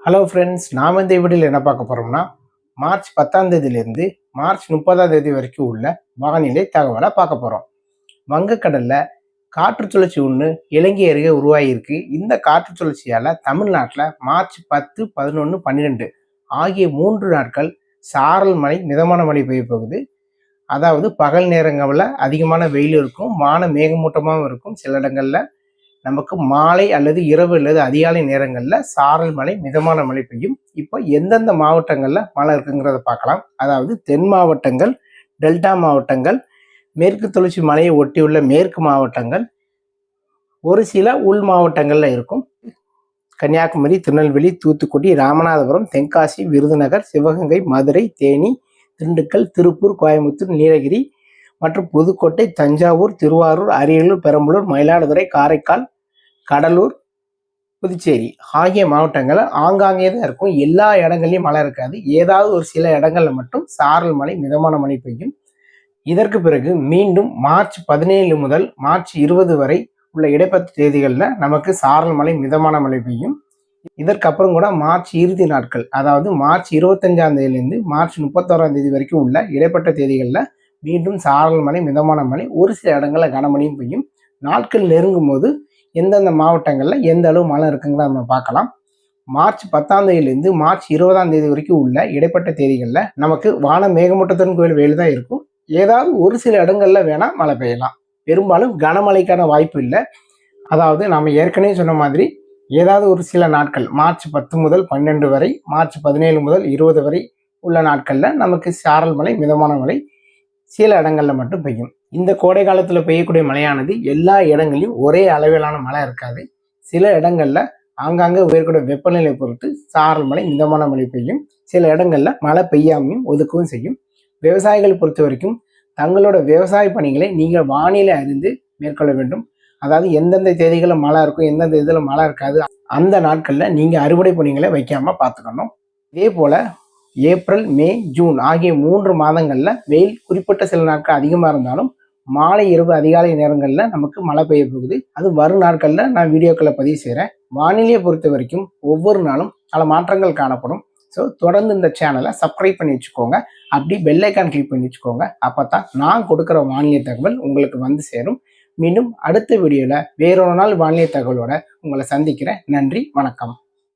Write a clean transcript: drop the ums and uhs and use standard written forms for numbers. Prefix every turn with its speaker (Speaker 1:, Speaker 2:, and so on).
Speaker 1: Hello friends, நாம் இந்த வீடியோவில் என்ன பார்க்க போகிறோம்னா மார்ச் 10ஆம் தேதியிலிருந்து மார்ச் 30ஆம் தேதி வரைக்கும் உள்ள வானிலை தகவலை பார்க்க போகிறோம். வங்கக்கடலில் காற்று சுழற்சி ஒன்று இலங்கை அருகே உருவாகியிருக்கு. இந்த காற்று சுழற்சியால் தமிழ்நாட்டில் மார்ச் 10, 11, 12 ஆகிய 3 நாட்கள் சாரல் மழை, மிதமான மழை பெய்ய போகுது. அதாவது பகல் நேரங்களில் அதிகமான வெயில் இருக்கும், வான மேகமூட்டமாகவும் இருக்கும். சில இடங்களில் நமக்கு மாலை அல்லது இரவு அல்லது அதிகாலை நேரங்களில் சாரல் மழை, மிதமான மழை பெய்யும். இப்போ எந்தெந்த மாவட்டங்களில் மழை இருக்குங்கிறத பார்க்கலாம். அதாவது தென் மாவட்டங்கள், டெல்டா மாவட்டங்கள், மேற்கு தொடர்ச்சி மலையை ஒட்டியுள்ள மேற்கு மாவட்டங்கள், ஒரு சில உள் மாவட்டங்களில் இருக்கும். கன்னியாகுமரி, திருநெல்வேலி, தூத்துக்குடி, ராமநாதபுரம், தென்காசி, விருதுநகர், சிவகங்கை, மதுரை, தேனி, திண்டுக்கல், திருப்பூர், கோயம்புத்தூர், நீலகிரி மற்றும் புதுக்கோட்டை, தஞ்சாவூர், திருவாரூர், அரியலூர், பெரம்பலூர், மயிலாடுதுறை, காரைக்கால், கடலூர், புதுச்சேரி ஆகிய மாவட்டங்களில் ஆங்காங்கே தான் இருக்கும். எல்லா இடங்கள்லையும் மழை இருக்காது. ஏதாவது ஒரு சில இடங்களில் மட்டும் சாரல் மழை, மிதமான மழை பெய்யும். இதற்கு பிறகு மீண்டும் மார்ச் 17 முதல் மார்ச் 20 வரை உள்ள இடைப்பட்ட தேதிகளில் நமக்கு சாரல் மழை, மிதமான மழை பெய்யும். இதற்கப்புறம் கூட மார்ச் இறுதி நாட்கள், அதாவது மார்ச் 25ஆம் தேதியிலிருந்து மார்ச் 31ஆம் தேதி வரைக்கும் உள்ள இடைப்பட்ட தேதிகளில் மீண்டும் சாரல் மழை, மிதமான மழை, ஒரு சில இடங்களில் கனமழையும் பெய்யும். நாட்கள் நெருங்கும் போது எந்தெந்த மாவட்டங்களில் எந்த அளவு மழை இருக்குங்கிறத நம்ம பார்க்கலாம். மார்ச் 10ஆம் தேதியிலிருந்து மார்ச் 20ஆம் தேதி வரைக்கும் உள்ள இடைப்பட்ட தேதிகளில் நமக்கு வான மேகமூட்டத்துடன் கோயில் வெயில் தான் இருக்கும். ஏதாவது ஒரு சில இடங்களில் வேணால் மழை பெய்யலாம். பெரும்பாலும் கனமழைக்கான வாய்ப்பு இல்லை. அதாவது நாம் ஏற்கனவே சொன்ன மாதிரி ஏதாவது ஒரு சில நாட்கள் மார்ச் 10 முதல் 12 வரை, மார்ச் 17 முதல் 20 வரை உள்ள நாட்களில் நமக்கு சாரல் மழை, மிதமான மழை சில இடங்களில் மட்டும் பெய்யும். இந்த கோடை காலத்தில் பெய்யக்கூடிய மழையானது எல்லா இடங்களிலும் ஒரே அளவிலான மழை இருக்காது. சில இடங்களில் ஆங்காங்கே உயரக்கூடிய வெப்பநிலை பொறுத்து சாரல் மழை, மிதமான மழை பெய்யும். சில இடங்களில் மழை பெய்யாமையும் ஒதுக்கவும் செய்யும். விவசாயிகள் பொறுத்த வரைக்கும் தங்களோட விவசாய பணிகளை நீங்கள் வானிலை அறிந்து மேற்கொள்ள வேண்டும். அதாவது எந்தெந்த தேதிகளில் மழை இருக்கும், எந்தெந்த இதில் மழை இருக்காது, அந்த நாட்களில் நீங்கள் அறுவடை பணிகளை வைக்காமல் பார்த்துக்கணும். இதே போல் ஏப்ரல், மே, ஜூன் ஆகிய 3 மாதங்களில் வெயில் குறிப்பிட்ட சில நாட்கள் அதிகமாக இருந்தாலும் மாலை, இரவு, அதிகாலை நேரங்களில் நமக்கு மழை பெய்ய போகுது. அது வரும் நாட்களில் நான் வீடியோக்களை பதிவு செய்கிறேன். வானிலையை பொறுத்த வரைக்கும் ஒவ்வொரு நாளும் பல மாற்றங்கள் காணப்படும். ஸோ தொடர்ந்து இந்த சேனலை சப்ஸ்கிரைப் பண்ணி வச்சுக்கோங்க. அப்படி பெல் ஐக்கான் கிளிக் பண்ணி வச்சுக்கோங்க. அப்போ தான் நான் கொடுக்குற வானிலை தகவல் உங்களுக்கு வந்து சேரும். மீண்டும் அடுத்த வீடியோவில் வேறொரு நாள் வானிலை தகவலோட உங்களை சந்திக்கிறேன். நன்றி, வணக்கம்.